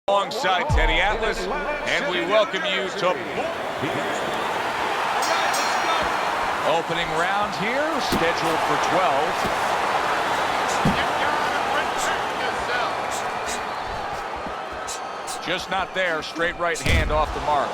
Alongside Teddy Atlas, and we welcome you to opening round here, scheduled for 12. Just not there, straight right hand off the mark.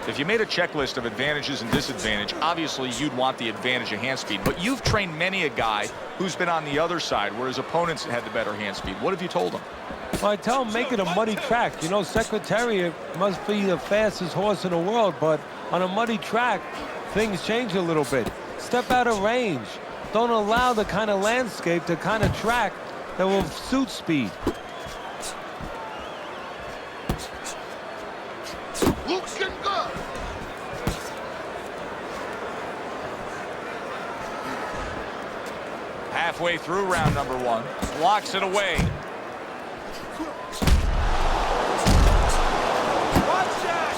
If you made a checklist of advantages and disadvantage, obviously you'd want the advantage of hand speed. But you've trained many a guy who's been on the other side, where his opponents had the better hand speed. What have you told him? Well, I tell him make it a muddy track. You know, Secretariat must be the fastest horse in the world, but on a muddy track, things change a little bit. Step out of range. Don't allow the kind of landscape, the kind of track that will suit speed. Halfway through round number 1, blocks it away. Watch that!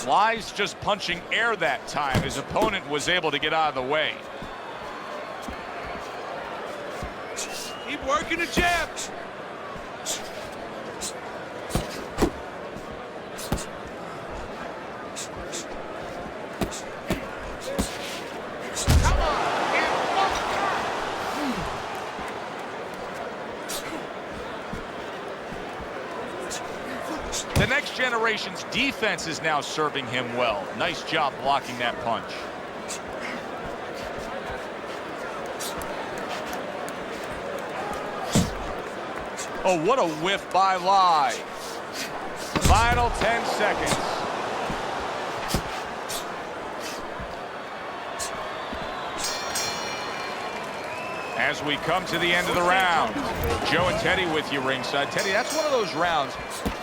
Wise just punching air that time. His opponent was able to get out of the way. Keep working the jabs. The next generation's defense is now serving him well. Nice job blocking that punch. Oh, what a whiff by Lai. Final 10 seconds. As we come to the end of the round, Joe and Teddy with you ringside. Teddy, that's one of those rounds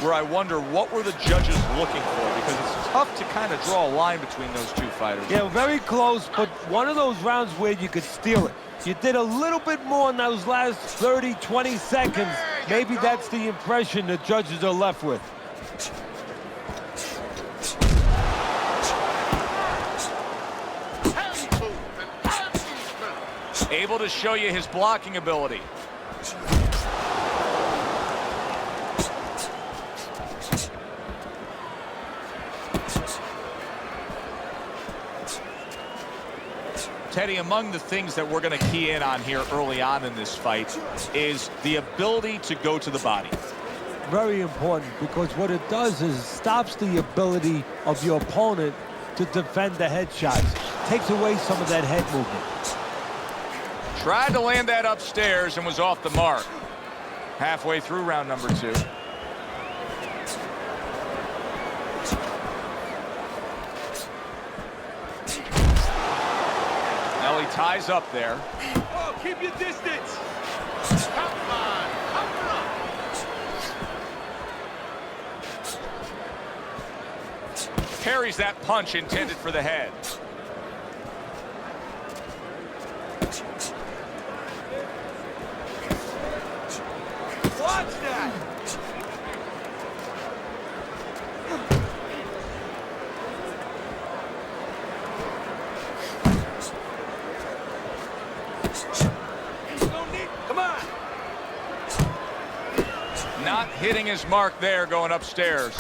where I wonder what were the judges looking for, because it's tough to kind of draw a line between those two fighters. Yeah, very close, but one of those rounds where you could steal it. You did a little bit more in those last 30, 20 seconds. Maybe that's the impression the judges are left with. Able to show you his blocking ability. Teddy, among the things that we're going to key in on here early on in this fight is the ability to go to the body. Very important, because what it does is stops the ability of your opponent to defend the head shots. Takes away some of that head movement. Tried to land that upstairs and was off the mark. Halfway through round number 2. Nelly ties up there. Oh, keep your distance. Come on, Parries that punch intended for the head. Watch that. Come on. Not hitting his mark there, going upstairs.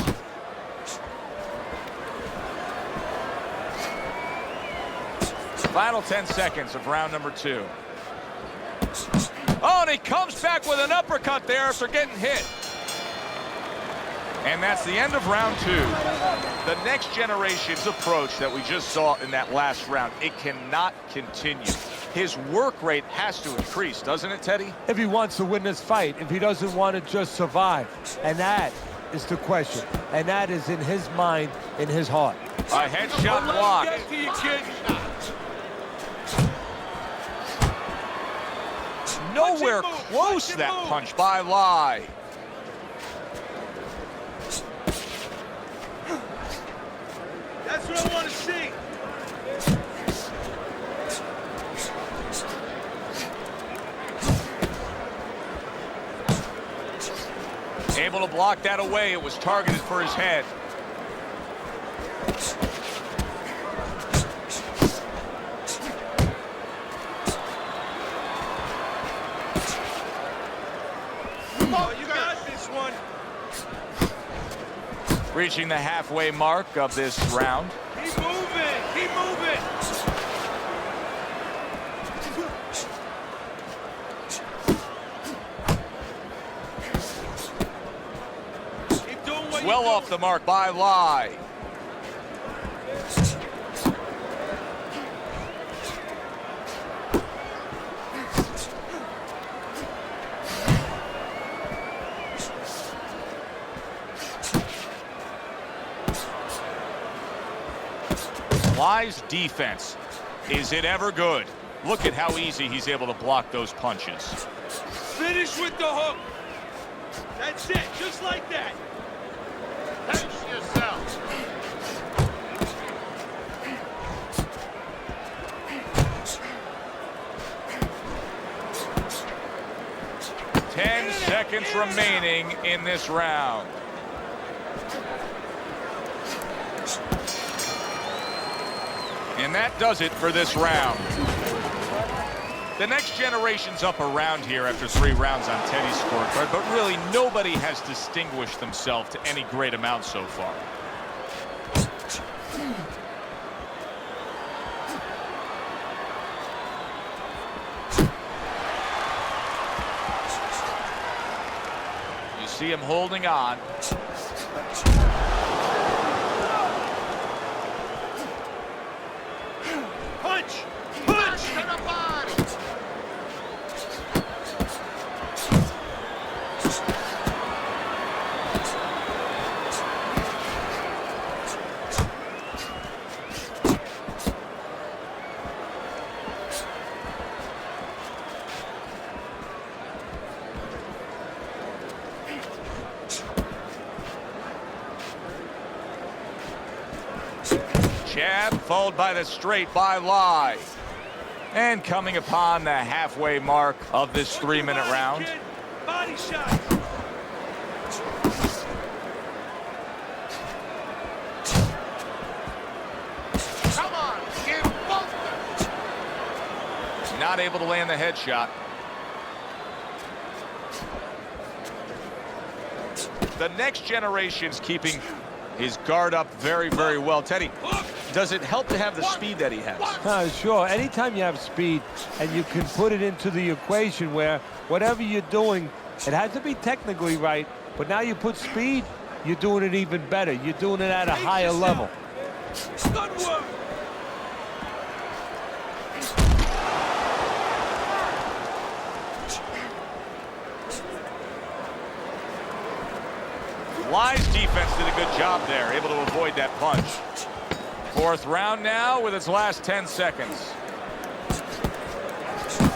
Final 10 seconds of round number 2. Oh, and he comes back with an uppercut there after getting hit. And that's the end of round 2. The next generation's approach that we just saw in that last round, it cannot continue. His work rate has to increase, doesn't it, Teddy? If he wants to win this fight, if he doesn't want to just survive. And that is the question. And that is in his mind, in his heart. A headshot blocked. Nowhere close, that punch by Lai. That's what I want to see. Able to block that away. It was targeted for his head. Oh, you got this one. Reaching the halfway mark of this round. Keep moving. Keep moving. Keep doing what Well you're off the mark by Lai. Lai's defense, is it ever good? Look at how easy he's able to block those punches. Finish with the hook. That's it, just like that. Pace yourself. Ten seconds remaining in this round. And that does it for this round. The next generation's up around here after 3 rounds on Teddy's scorecard, but really nobody has distinguished themselves to any great amount so far. You see him holding on. Punch! Punch! To the body! Jab followed by the straight by Lai. And coming upon the halfway mark of this 3-minute round. Kid. Body shot. Come on, give both. Not able to land the headshot. The next generation's keeping his guard up very, very well. Teddy, does it help to have the speed that he has? Sure. Anytime you have speed and you can put it into the equation where whatever you're doing, it has to be technically right, but now you put speed, you're doing it even better. You're doing it at a higher level. Good work. Lai's defense did a good job there, able to avoid that punch. 4th round now with its last 10 seconds.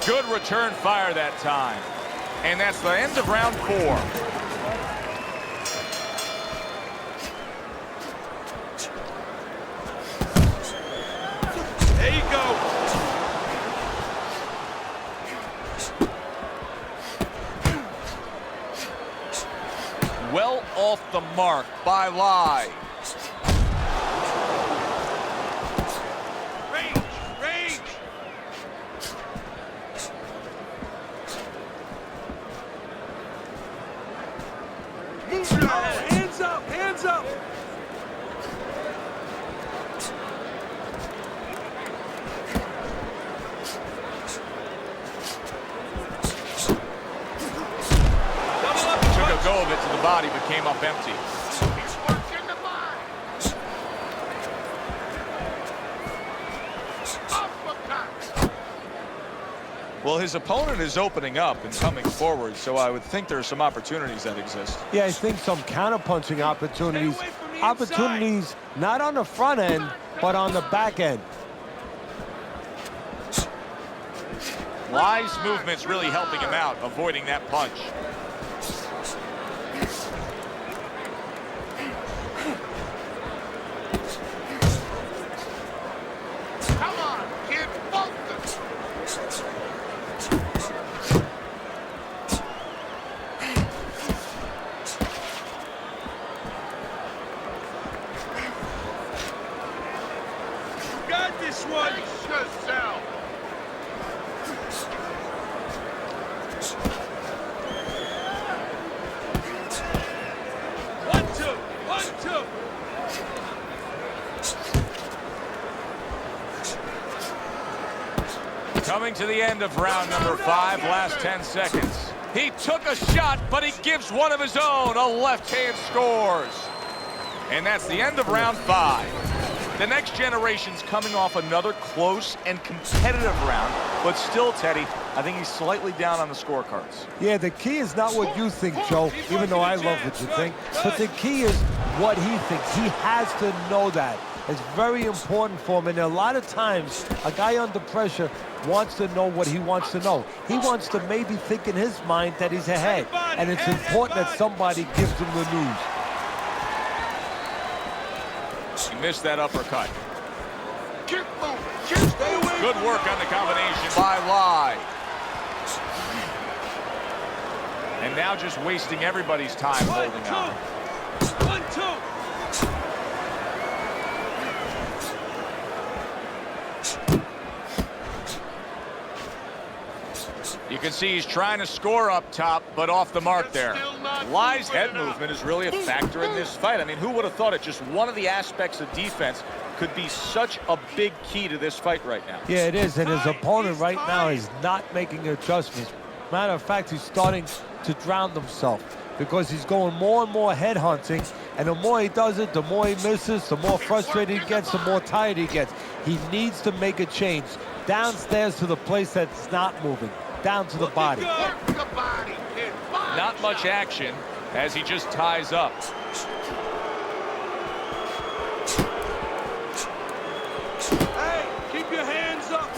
Good return fire that time. And that's the end of round 4. There you go. Well off the mark by Lai. Range, range. Move your head. Hands up, hands up. Double up. Took a go of it to the body, but came up empty. He's working the body. Uppercut. Well, his opponent is opening up and coming forward, so I would think there are some opportunities that exist. Yeah, I think some counterpunching opportunities. Stay away from the Opportunities not on the front end, but on the back end. Lai's movement's really helping him out, avoiding that punch. Come on, kid, focus. this one. Yourself. 1, 2, 1, 2. Coming to the end of round number 5, last 10 seconds. He took a shot, but he gives one of his own. A left hand scores. And that's the end of round 5. The next generation's coming off another close and competitive round, but still, Teddy, I think he's slightly down on the scorecards. Yeah, the key is not what you think, Joe, even though I love what you think, but the key is what he thinks. He has to know that. It's very important for him, and a lot of times, a guy under pressure wants to know what he wants to know. He wants to maybe think in his mind that he's ahead, and it's important that somebody gives him the news. He missed that uppercut. Keep moving. Stay away. Good work on the combination by Lai. And now just wasting everybody's time holding on. 1, 2. You can see he's trying to score up top, but off the mark there. Lai's head movement is really a factor in this fight. I mean, who would have thought it? Just one of the aspects of defense could be such a big key to this fight right now. Yeah, it is, and his opponent right now is not making adjustments. Matter of fact, he's starting to drown himself because he's going more and more head hunting, and the more he does it, the more he misses, the more frustrated he gets, the more tired he gets. He needs to make a change downstairs to the place that's not moving, down to the body. Work the body, kid. Not much action as he just ties up. Hey, keep your hands up.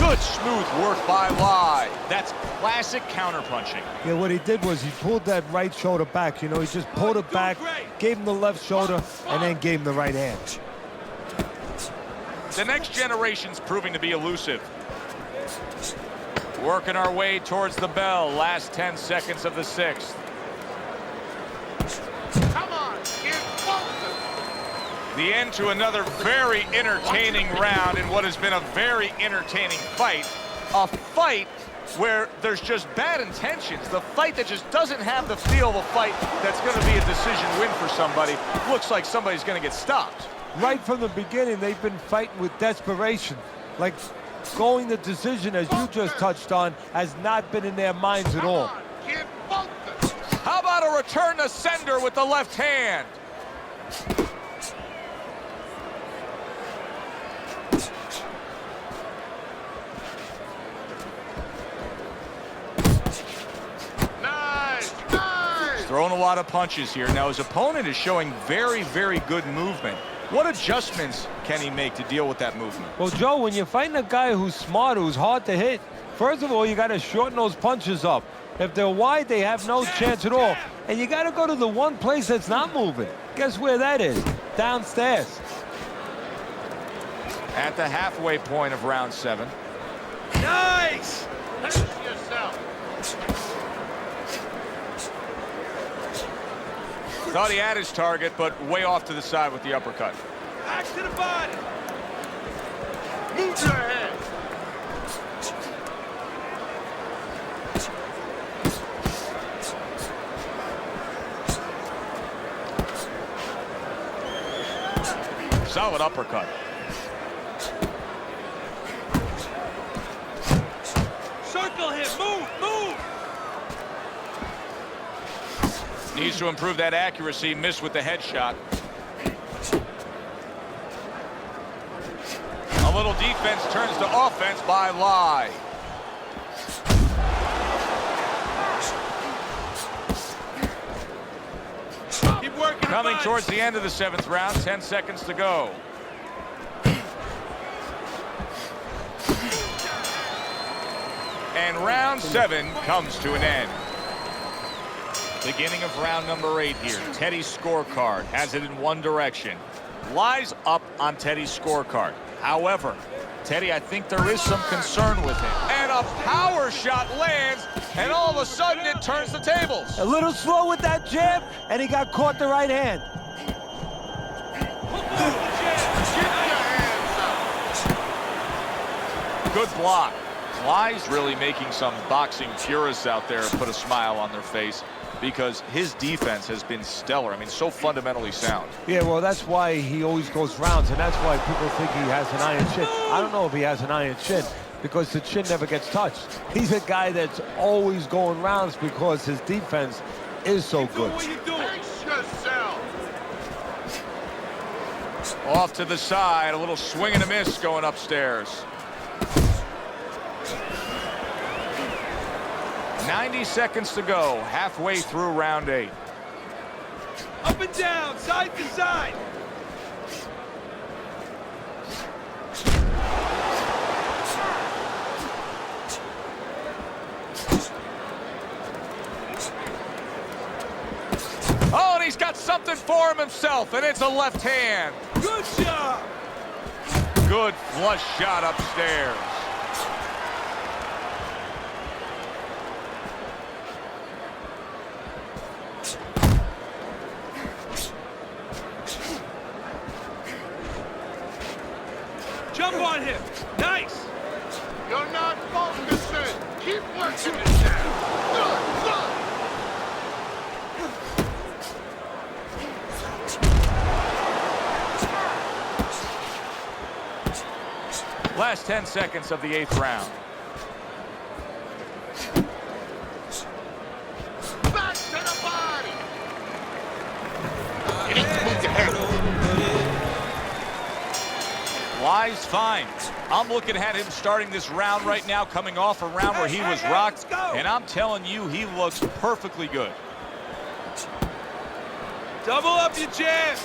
Good smooth work by Lai. That's classic counterpunching. Yeah, what he did was he pulled that right shoulder back. You know, he just pulled it back, gave him the left shoulder, and then gave him the right hand. The next generation's proving to be elusive. Working our way towards the bell. Last 10 seconds of the 6th. Come on, kid. The end to another very entertaining round in what has been a very entertaining fight. A fight where there's just bad intentions. The fight that just doesn't have the feel of a fight that's going to be a decision win for somebody. Looks like somebody's going to get stopped. Right from the beginning, they've been fighting with desperation. Like going the decision, as you just touched on, has not been in their minds at all. Come on, kid. Focus. How about a return to sender with the left hand? Nice, nice. Throwing a lot of punches here. Now his opponent is showing very, very good movement. What adjustments can he make to deal with that movement? Well, Joe, when you're fighting a guy who's smart, who's hard to hit, first of all, you got to shorten those punches up. If they're wide, they have no chance at all. And you got to go to the one place that's not moving. Guess where that is? Downstairs. At the halfway point of round 7. Nice. Pace yourself. Thought he had his target, but way off to the side with the uppercut. Back to the body. Move your head. Solid uppercut. Circle him. Move, move. Needs to improve that accuracy. Missed with the headshot. A little defense turns to offense by Lai. Keep working. Coming towards the end of the 7th round. 10 seconds to go. And round 7 comes to an end. Beginning of round number 8 here. Teddy's scorecard has it in one direction. Lai's up on Teddy's scorecard. However, Teddy, I think there is some concern with him. And a power shot lands, and all of a sudden it turns the tables. A little slow with that jab, and he got caught the right hand. Good block. Wise really making some boxing purists out there put a smile on their face because his defense has been stellar. I mean, so fundamentally sound. Yeah, well, that's why he always goes rounds, and that's why people think he has an iron chin. I don't know if he has an iron chin because the chin never gets touched. He's a guy that's always going rounds because his defense is so good. What you doing? Pace yourself. Off to the side, a little swing and a miss going upstairs. 90 seconds to go, halfway through round 8. Up and down, side to side. Oh, and he's got something for himself, and it's a left hand. Good job. Good flush shot upstairs. Jump on him. Nice. You're not focusing. Keep working it down. Good, good. Last 10 seconds of the 8th round. Back to the body. You need to move your head. Wise fine. I'm looking at him starting this round right now, coming off a round where he was rocked, and I'm telling you, he looks perfectly good. Double up your jabs.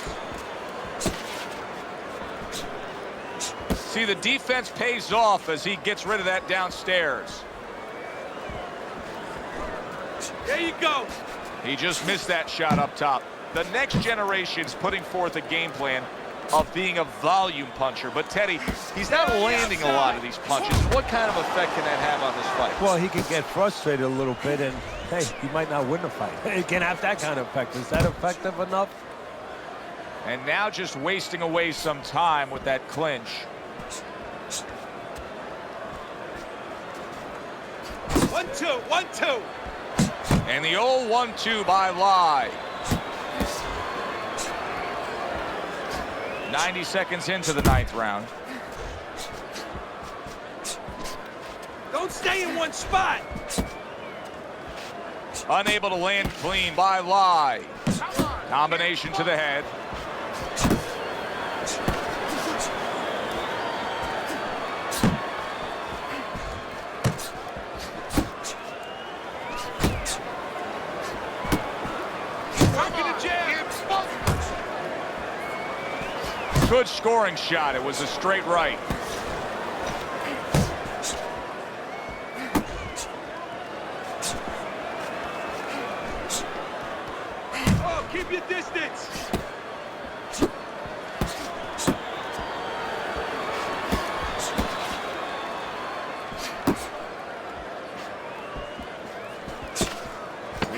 See, the defense pays off as he gets rid of that downstairs. There you go. He just missed that shot up top. The next generation is putting forth a game plan of being a volume puncher. But Teddy, he's not landing a lot of these punches. What kind of effect can that have on this fight? Well, he can get frustrated a little bit, and hey, he might not win the fight. He can have that kind of effect. Is that effective enough? And now just wasting away some time with that clinch. 1-2, 1-2. And the old 1-2 by Lai. 90 seconds into the 9th round. Don't stay in one spot. Unable to land clean by Lai. Come on. Combination to the head. Good scoring shot. It was a straight right. Oh, keep your distance.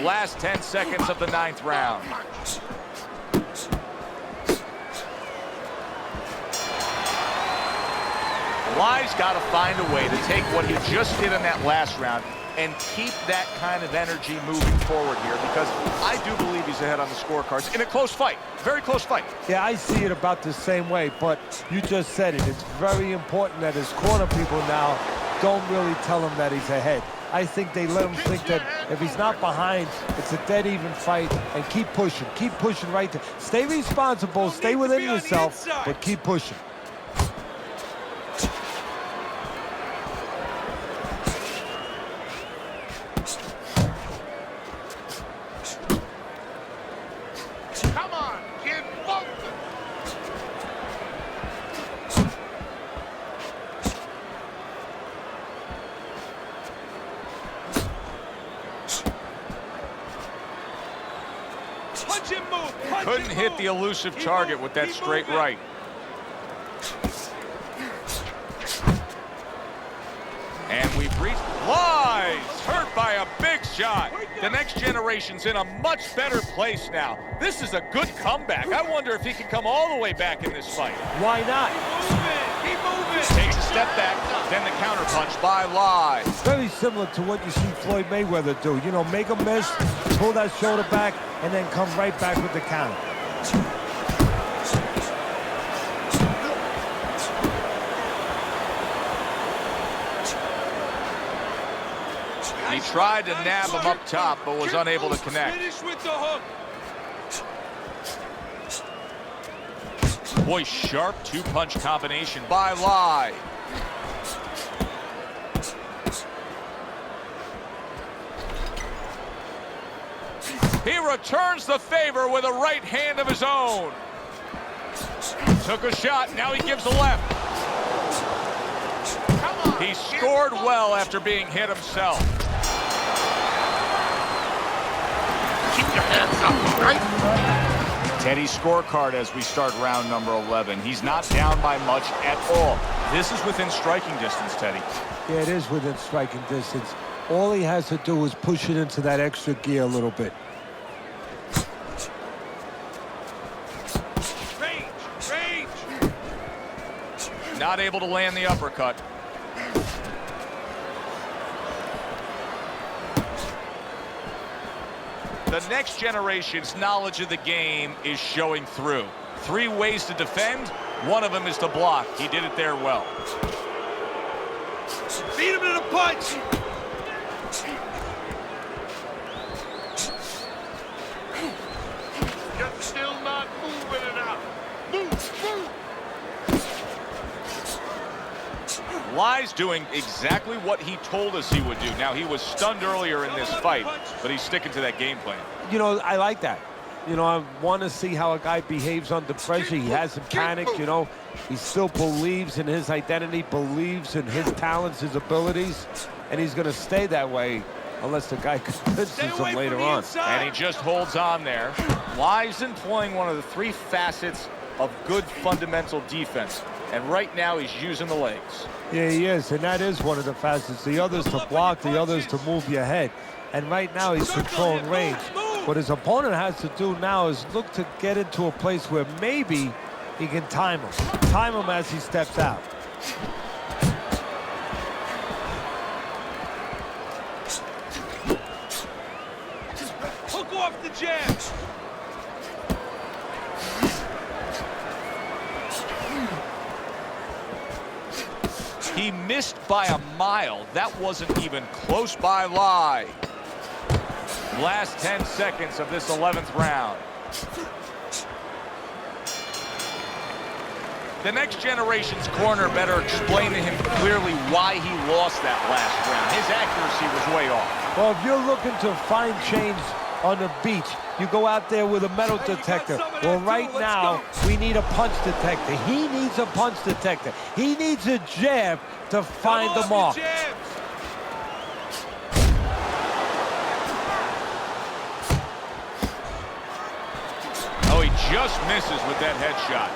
Last 10 seconds of the 9th round. Lai's got to find a way to take what he just did in that last round and keep that kind of energy moving forward here, because I do believe he's ahead on the scorecards in a close fight. Very close fight. Yeah, I see it about the same way, but you just said it. It's very important that his corner people now don't really tell him that he's ahead. I think they let him think that if he's not behind, it's a dead even fight, and keep pushing right there. Stay responsible, stay within yourself, but keep pushing. Come on, kid, focus. Punch and move. Punch Couldn't and hit move. the elusive Keep target moving, with that keep straight moving. right. And we've reached Lai's hurt by a big shot. The next generation's in a much better place now. This is a good comeback. I wonder if he can come all the way back in this fight. Why not? Keep moving. Keep moving. Takes a step back, then the counter punch by Lai. Very similar to what you see Floyd Mayweather do. You know, make a miss, pull that shoulder back, and then come right back with the counter. He tried to nab him up top, but was unable to connect. Finish with the hook. Boy, sharp two-punch combination by Lai. He returns the favor with a right hand of his own. Took a shot, now he gives a left. He scored well after being hit himself. Keep your hands up, right? Teddy's scorecard as we start round number 11. He's not down by much at all. This is within striking distance, Teddy. Yeah, it is within striking distance. All he has to do is push it into that extra gear a little bit. Range. Not able to land the uppercut. The next generation's knowledge of the game is showing through. 3 ways to defend. One of them is to block. He did it there well. Beat him to the punch. You're still not moving it out. Move. Lai's doing exactly what he told us he would do. Now, he was stunned earlier in this fight, but he's sticking to that game plan. You know, I like that. You know, I want to see how a guy behaves under pressure. He hasn't panicked, you know. He still believes in his identity, believes in his talents, his abilities, and he's going to stay that way unless the guy convinces him later on. And he just holds on there. Lai's employing one of the 3 facets of good fundamental defense. And right now, he's using the legs. Yeah, he is, and that is one of the facets. The other's to block, the other's to move your head. And right now, he's controlling range. What his opponent has to do now is look to get into a place where maybe he can time him. Time him as he steps out. Hook off the jab. He missed by a mile. That wasn't even close by Lai. Last 10 seconds of this 11th round. The next generation's corner better explain to him clearly why he lost that last round. His accuracy was way off. Well, if you're looking to find change on the beach, you go out there with a metal detector. Well, right now, we need a punch detector. He needs a punch detector. He needs a jab to find the mark. Oh, he just misses with that headshot.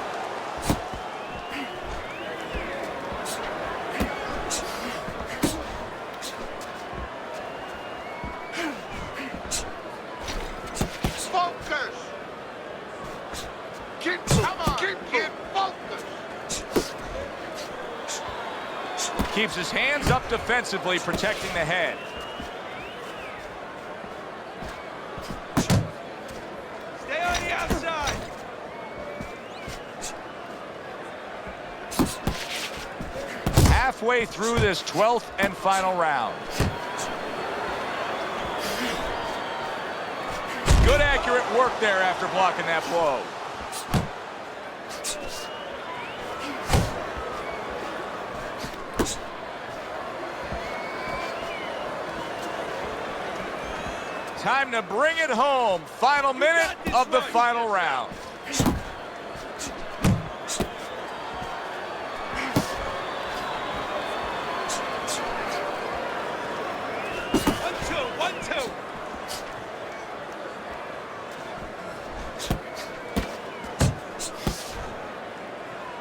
Focus. Keep focused. Keeps his hands up defensively, protecting the head. Stay on the outside. Halfway through this 12th and final round. Good accurate work there after blocking that blow. Time to bring it home. Final minute of the final round. One, two.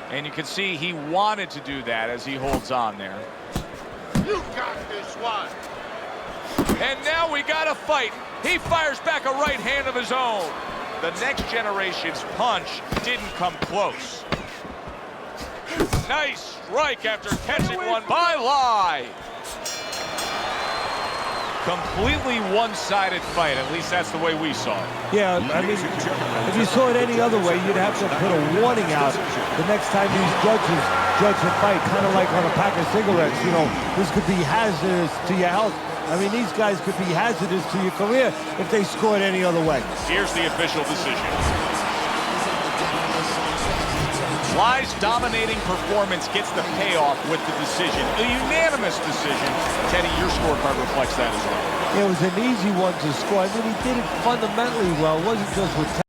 And you can see he wanted to do that as he holds on there. You got this one. And now we got a fight. He fires back a right hand of his own. The next generation's punch didn't come close. Nice strike after catching one by Lai. Completely one-sided fight. At least that's the way we saw it. Yeah, I mean, if you saw it any other way, you'd have to put a warning out the next time these judges judge a fight, kind of like on a pack of cigarettes. You know, this could be hazardous to your health. I mean, these guys could be hazardous to your career if they scored any other way. Here's the official decision. Lai's dominating performance gets the payoff with the decision. A unanimous decision. Teddy, your scorecard reflects that as well. It was an easy one to score. I mean, he did it fundamentally well. It wasn't just with